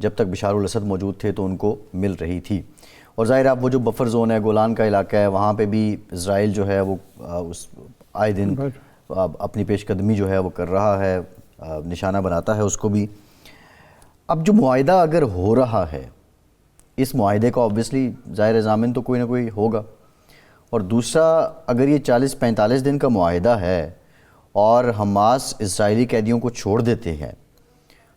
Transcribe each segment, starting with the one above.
جب تک بشار الاسد موجود تھے تو ان کو مل رہی تھی. اور ظاہر آپ وہ جو بفر زون ہے، گولان کا علاقہ ہے، وہاں پہ بھی اسرائیل جو ہے وہ اس آئے دن اپنی پیش قدمی جو ہے وہ کر رہا ہے، نشانہ بناتا ہے اس کو بھی. اب جو معاہدہ اگر ہو رہا ہے، اس معاہدے کا اوبویسلی ظاہر ضامن تو کوئی نہ کوئی ہوگا، اور دوسرا اگر یہ 40-45 دن کا معاہدہ ہے اور حماس اسرائیلی قیدیوں کو چھوڑ دیتے ہیں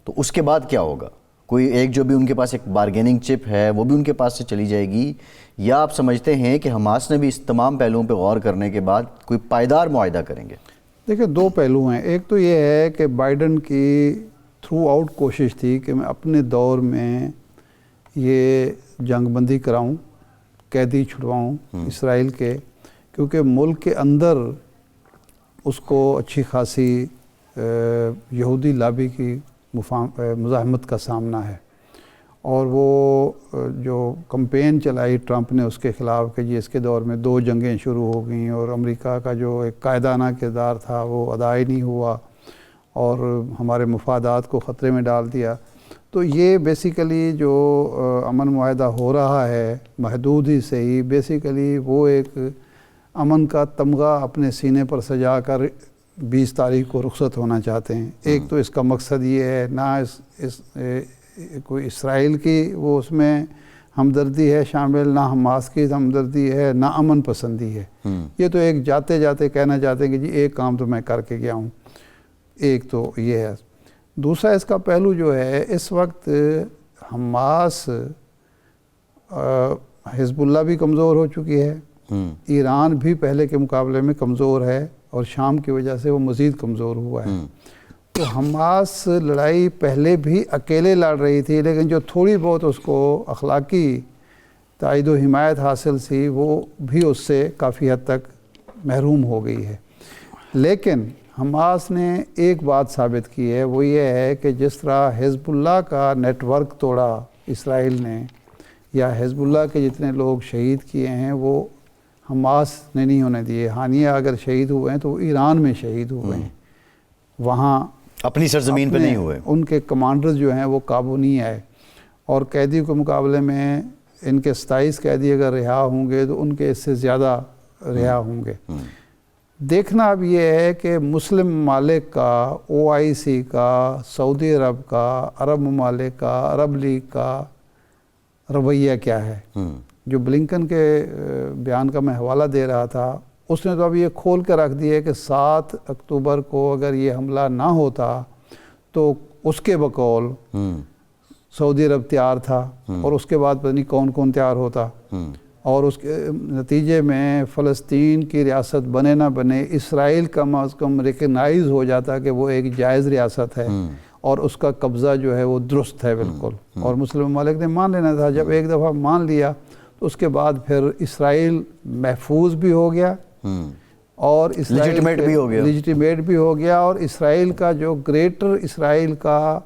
تو اس کے بعد کیا ہوگا؟ کوئی ایک جو بھی ان کے پاس ایک بارگیننگ چپ ہے وہ بھی ان کے پاس سے چلی جائے گی، یا آپ سمجھتے ہیں کہ حماس نے بھی اس تمام پہلوؤں پہ غور کرنے کے بعد کوئی پائیدار معاہدہ کریں گے؟ دیکھیں، دو پہلو ہیں. ایک تو یہ ہے کہ بائیڈن کی تھرو آؤٹ کوشش تھی کہ میں اپنے دور میں یہ جنگ بندی کراؤں، قیدی چھڑواؤں اسرائیل کے، کیونکہ ملک کے اندر اس کو اچھی خاصی یہودی لابی کی مزاحمت کا سامنا ہے. اور وہ جو کمپین چلائی ٹرمپ نے اس کے خلاف کہ جی اس کے دور میں 2 جنگیں شروع ہو گئیں اور امریکہ کا جو ایک قائدانہ کردار تھا وہ ادا ہی نہیں ہوا اور ہمارے مفادات کو خطرے میں ڈال دیا. تو یہ بیسیکلی جو امن معاہدہ ہو رہا ہے محدود ہی سے ہی، بیسیکلی وہ ایک امن کا تمغہ اپنے سینے پر سجا کر 20 تاریخ کو رخصت ہونا چاہتے ہیں. ایک تو اس کا مقصد یہ ہے، نہ کوئی اسرائیل کی وہ اس میں ہمدردی ہے شامل، نہ حماس کی ہمدردی ہے، نہ امن پسندی ہے. یہ تو ایک جاتے جاتے کہنا چاہتے ہیں کہ جی ایک کام تو میں کر کے گیا ہوں. ایک تو یہ ہے. دوسرا اس کا پہلو جو ہے، اس وقت حماس حزب اللہ بھی کمزور ہو چکی ہے، ایران بھی پہلے کے مقابلے میں کمزور ہے، اور شام کی وجہ سے وہ مزید کمزور ہوا ہے. تو حماس لڑائی پہلے بھی اکیلے لڑ رہی تھی، لیکن جو تھوڑی بہت اس کو اخلاقی تائید و حمایت حاصل تھی وہ بھی اس سے کافی حد تک محروم ہو گئی ہے. لیکن حماس نے ایک بات ثابت کی ہے، وہ یہ ہے کہ جس طرح حزب اللہ کا نیٹ ورک توڑا اسرائیل نے، یا حزب اللہ کے جتنے لوگ شہید کیے ہیں وہ حماس نے نہیں ہونے دیے. ہانیہ اگر شہید ہوئے ہیں تو وہ ایران میں شہید ہوئے ہیں، وہاں اپنی سرزمین پہ نہیں ہوئے. ان کے کمانڈرز جو ہیں وہ قابو نہیں آئے. اور قیدیوں کے مقابلے میں ان کے 27 قیدی اگر رہا ہوں گے تو ان کے اس سے زیادہ رہا ہوں گے. دیکھنا اب یہ ہے کہ مسلم ممالک کا، OIC کا، سعودی عرب کا، عرب ممالک کا، عرب لیگ کا رویہ کیا ہے. جو بلنکن کے بیان کا میں حوالہ دے رہا تھا، اس نے تو اب یہ کھول کے رکھ دیا ہے کہ 7 اکتوبر کو اگر یہ حملہ نہ ہوتا تو اس کے بقول سعودی عرب تیار تھا، اور اس کے بعد پتہ نہیں کون کون تیار ہوتا، اور اس کے نتیجے میں فلسطین کی ریاست بنے نہ بنے، اسرائیل کم از کم ریکگنائز ہو جاتا کہ وہ ایک جائز ریاست ہے اور اس کا قبضہ جو ہے وہ درست ہے بالکل. اور مسلم ممالک نے مان لینا تھا. جب ایک دفعہ مان لیا تو اس کے بعد پھر اسرائیل محفوظ بھی ہو گیا اور لیجیٹمیٹ بھی ہو گیا، اور اسرائیل کا جو گریٹر اسرائیل کا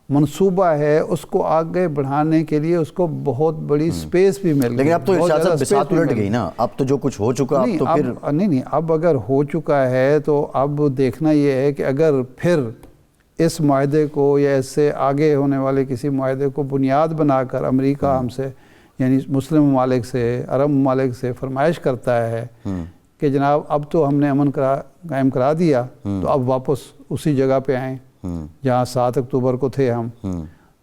منصوبہ ہے اس کو آگے بڑھانے کے لیے اس کو بہت بڑی سپیس بھی مل گئی. لیکن اب تو سیاست بساط الٹ گئی نا، اب تو جو کچھ ہو چکا اب تو پھر نہیں، اب اگر ہو چکا ہے تو اب دیکھنا یہ ہے کہ اگر پھر اس معاہدے کو یا اس سے آگے ہونے والے کسی معاہدے کو بنیاد بنا کر امریکہ ہم سے، یعنی مسلم ممالک سے، عرب ممالک سے فرمائش کرتا ہے کہ جناب اب تو ہم نے امن قائم کرا دیا، تو اب واپس اسی جگہ پہ آئیں جہاں 7 اکتوبر کو تھے ہم.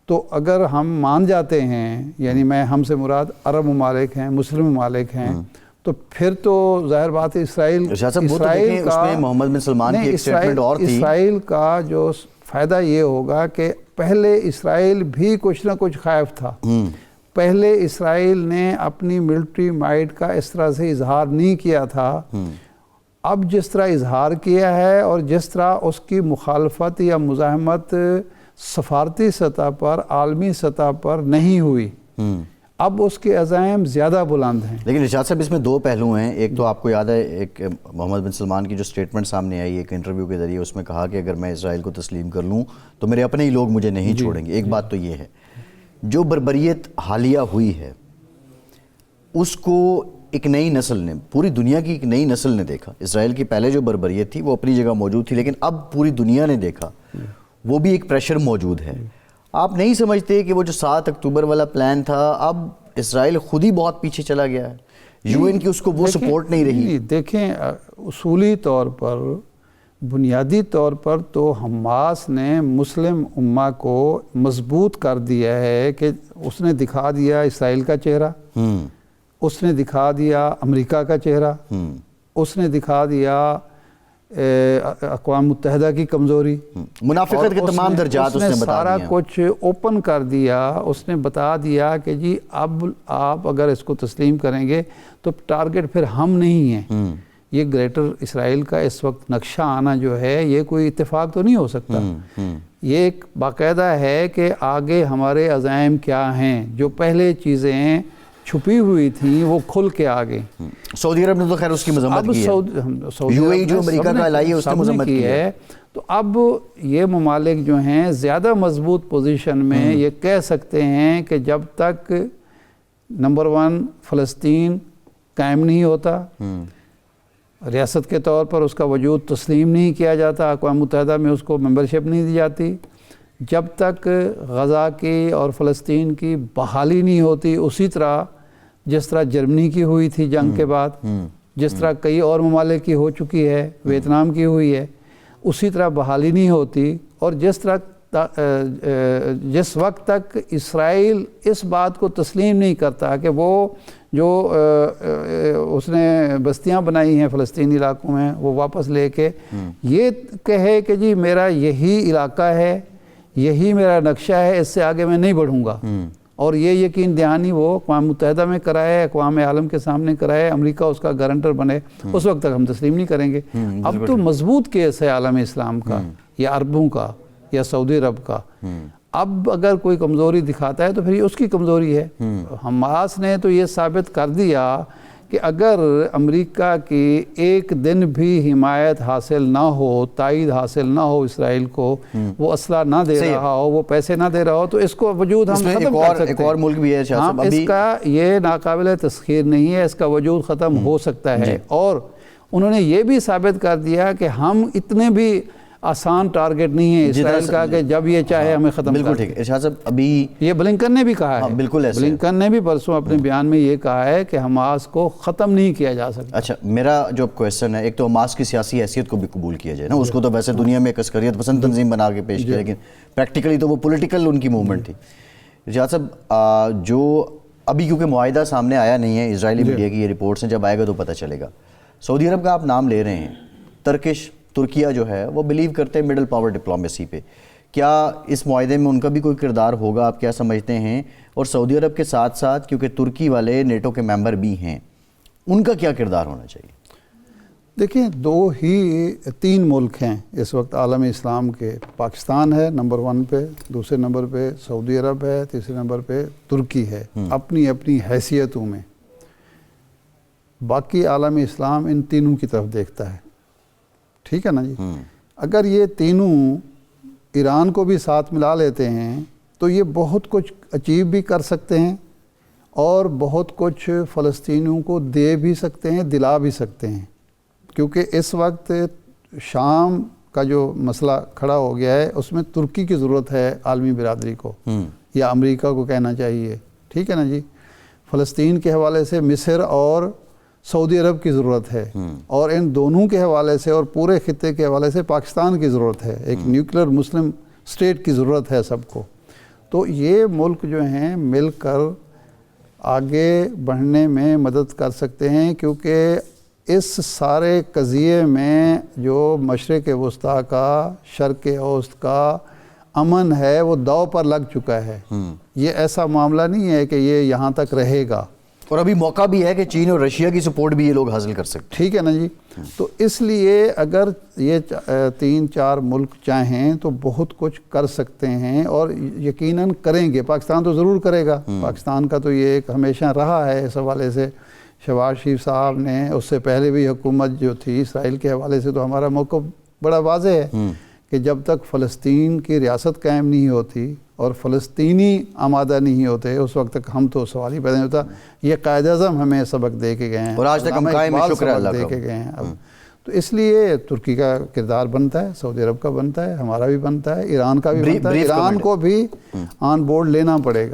تو اگر ہم مان جاتے ہیں، یعنی ہم سے مراد عرب ممالک ہیں، مسلم ممالک ہیں، تو پھر تو ظاہر بات ہے اسرائیل کا محمد بن سلمان کی ایک سٹیٹمنٹ اور تھی، اسرائیل کا جو فائدہ یہ ہوگا کہ پہلے اسرائیل بھی کچھ نہ کچھ خائف تھا. پہلے اسرائیل نے اپنی ملٹری مائٹ کا اس طرح سے اظہار نہیں کیا تھا. اب جس طرح اظہار کیا ہے اور جس طرح اس کی مخالفت یا مزاحمت سفارتی سطح پر، عالمی سطح پر نہیں ہوئی، اب اس کے عزائم زیادہ بلند ہیں. لیکن ارشاد صاحب اس میں 2 پہلو ہیں. ایک تو آپ کو یاد ہے ایک محمد بن سلمان کی جو سٹیٹمنٹ سامنے آئی ایک انٹرویو کے ذریعے، اس میں کہا کہ اگر میں اسرائیل کو تسلیم کر لوں تو میرے اپنے ہی لوگ مجھے نہیں چھوڑیں گے. ایک بات تو یہ ہے. جو بربریت حالیہ ہوئی ہے اس کو ایک نئی نسل نے، پوری دنیا کی ایک نئی نسل نے دیکھا. اسرائیل کی پہلے جو بربریت تھی وہ اپنی جگہ موجود تھی، لیکن اب پوری دنیا نے دیکھا وہ بھی ایک پریشر موجود ہے. آپ نہیں سمجھتے کہ وہ جو 7 اکتوبر والا پلان تھا اب اسرائیل خود ہی بہت پیچھے چلا گیا ہے, یو این کی اس کو وہ سپورٹ نہیں رہی؟ دیکھیں اصولی طور پر, بنیادی طور پر تو حماس نے مسلم امہ کو مضبوط کر دیا ہے کہ اس نے دکھا دیا اسرائیل کا چہرہ, اس نے دکھا دیا امریکہ کا چہرہ, اس نے دکھا دیا اقوام متحدہ کی کمزوری, منافقت کے تمام درجات اس نے بتا سارا کچھ اوپن کر دیا. اس نے بتا دیا کہ جی اب آپ اگر اس کو تسلیم کریں گے تو ٹارگٹ پھر ہم نہیں ہیں. یہ گریٹر اسرائیل کا اس وقت نقشہ آنا جو ہے یہ کوئی اتفاق تو نہیں ہو سکتا. یہ ایک باقاعدہ ہے کہ آگے ہمارے عزائم کیا ہیں, جو پہلے چیزیں چھپی ہوئی تھیں وہ کھل کے آگے. سعودی عرب نے تو خیر اس کی مذمت کی ہے, یو اے ای جو امریکہ کا الائی ہے اس نے مذمت کی ہے. تو اب یہ ممالک جو ہیں زیادہ مضبوط پوزیشن میں یہ کہہ سکتے ہیں کہ جب تک نمبر 1 فلسطین قائم نہیں ہوتا, ریاست کے طور پر اس کا وجود تسلیم نہیں کیا جاتا, اقوام متحدہ میں اس کو ممبرشپ نہیں دی جاتی, جب تک غزہ کی اور فلسطین کی بحالی نہیں ہوتی اسی طرح جس طرح جرمنی کی ہوئی تھی جنگ کے بعد, جس طرح کئی اور ممالک کی ہو چکی ہے, ویتنام کی ہوئی ہے, اسی طرح بحالی نہیں ہوتی, اور جس وقت تک اسرائیل اس بات کو تسلیم نہیں کرتا کہ وہ جو اس نے بستیاں بنائی ہیں فلسطینی علاقوں میں وہ واپس لے کے یہ کہے کہ جی میرا یہی علاقہ ہے, یہی میرا نقشہ ہے, اس سے آگے میں نہیں بڑھوں گا, اور یہ یقین دہانی وہ اقوام متحدہ میں کرائے, اقوام عالم کے سامنے کرائے, امریکہ اس کا گارنٹر بنے, اس وقت تک ہم تسلیم نہیں کریں گے. اب تو مضبوط کیس ہے عالم اسلام کا یا عربوں کا یا سعودی عرب کا. اب اگر کوئی کمزوری دکھاتا ہے تو پھر یہ اس کی کمزوری ہے. حماس نے تو یہ ثابت کر دیا کہ اگر امریکہ کی ایک دن بھی حمایت حاصل نہ ہو, تائید حاصل نہ ہو اسرائیل کو, وہ اسلحہ نہ دے رہا ہو, وہ پیسے نہ دے رہا ہو, تو اس کو وجود ہم ختم کر سکتے ہیں. ایک اور ملک بھی ہے ہم اس کا یہ ناقابل تسخیر نہیں ہے, اس کا وجود ختم ہو سکتا ہے. اور انہوں نے یہ بھی ثابت کر دیا کہ ہم اتنے بھی آسان ٹارگٹ نہیں ہے اسرائیل کا کہ جب یہ چاہے ہمیں ختم کر. بالکل ٹھیک ہے ارشاد صاحب, ابھی یہ بلنکن نے بھی کہا ہے, بالکل ایسے بلنکن نے بھی پرسوں اپنے بیان میں یہ کہا ہے کہ حماس کو ختم نہیں کیا جا سکتا. اچھا, میرا جو کویسچن ہے, ایک تو حماس کی سیاسی حیثیت کو بھی قبول کیا جائے نا, اس کو تو ویسے دنیا میں ایک عسکریت پسند تنظیم بنا کے پیش کیا, لیکن پریکٹیکلی تو وہ پولیٹیکل ان کی موومنٹ تھی. ارشاد صاحب, جو ابھی کیونکہ معاہدہ سامنے آیا نہیں ہے, اسرائیلی میڈیا کی یہ رپورٹس ہیں, جب آئے گا تو پتہ چلے گا. سعودی عرب کا آپ نام لے رہے ہیں, ترکیہ جو ہے وہ بلیو کرتے ہیں مڈل پاور ڈپلومیسی پہ, کیا اس معاہدے میں ان کا بھی کوئی کردار ہوگا, آپ کیا سمجھتے ہیں؟ اور سعودی عرب کے ساتھ ساتھ کیونکہ ترکی والے نیٹو کے ممبر بھی ہیں, ان کا کیا کردار ہونا چاہیے؟ دیکھیں 3 ملک ہیں اس وقت عالم اسلام کے. پاکستان ہے نمبر 1 پہ, دوسرے نمبر پہ سعودی عرب ہے, تیسرے نمبر پہ ترکی ہے, اپنی اپنی حیثیتوں میں. باقی عالم اسلام ان تینوں کی طرف دیکھتا ہے, ٹھیک ہے نا جی. اگر یہ تینوں ایران کو بھی ساتھ ملا لیتے ہیں تو یہ بہت کچھ اچیو بھی کر سکتے ہیں, اور بہت کچھ فلسطینیوں کو دے بھی سکتے ہیں, دلا بھی سکتے ہیں. کیونکہ اس وقت شام کا جو مسئلہ کھڑا ہو گیا ہے اس میں ترکی کی ضرورت ہے عالمی برادری کو, یا امریکہ کو کہنا چاہیے, ٹھیک ہے نا جی. فلسطین کے حوالے سے مصر اور سعودی عرب کی ضرورت ہے, اور ان دونوں کے حوالے سے اور پورے خطے کے حوالے سے پاکستان کی ضرورت ہے. ایک نیوکلیر مسلم اسٹیٹ کی ضرورت ہے سب کو. تو یہ ملک جو ہیں مل کر آگے بڑھنے میں مدد کر سکتے ہیں, کیونکہ اس سارے قضیے میں جو مشرق وسطیٰ کا, شرق اوسط کا امن ہے وہ داؤ پر لگ چکا ہے. یہ ایسا معاملہ نہیں ہے کہ یہ یہاں تک رہے گا, اور ابھی موقع بھی ہے کہ چین اور رشیا کی سپورٹ بھی یہ لوگ حاصل کر سکتے ہیں, ٹھیک ہے نا جی. تو اس لیے اگر یہ 3-4 ملک چاہیں تو بہت کچھ کر سکتے ہیں, اور یقیناً کریں گے. پاکستان تو ضرور کرے گا, پاکستان کا تو یہ ایک ہمیشہ رہا ہے اس حوالے سے. شہباز شریف صاحب نے, اس سے پہلے بھی حکومت جو تھی اسرائیل کے حوالے سے, تو ہمارا موقف بڑا واضح ہے کہ جب تک فلسطین کی ریاست قائم نہیں ہوتی اور فلسطینی آمادہ نہیں ہوتے اس وقت تک ہم تو سوال ہی پیدا نہیں ہوتا. یہ قائد اعظم ہمیں سبق دے کے گئے ہیں, اور آج تک ہم قائم ہیں, شکر اللہ کا, دے کے گئے ہیں. اب تو اس لیے ترکی کا کردار بنتا ہے، سعودی عرب کا بنتا ہے، ہمارا بھی بنتا ہے، ایران کا بھی بنتا ہے، ایران کو بھی آن بورڈ لینا پڑے گا۔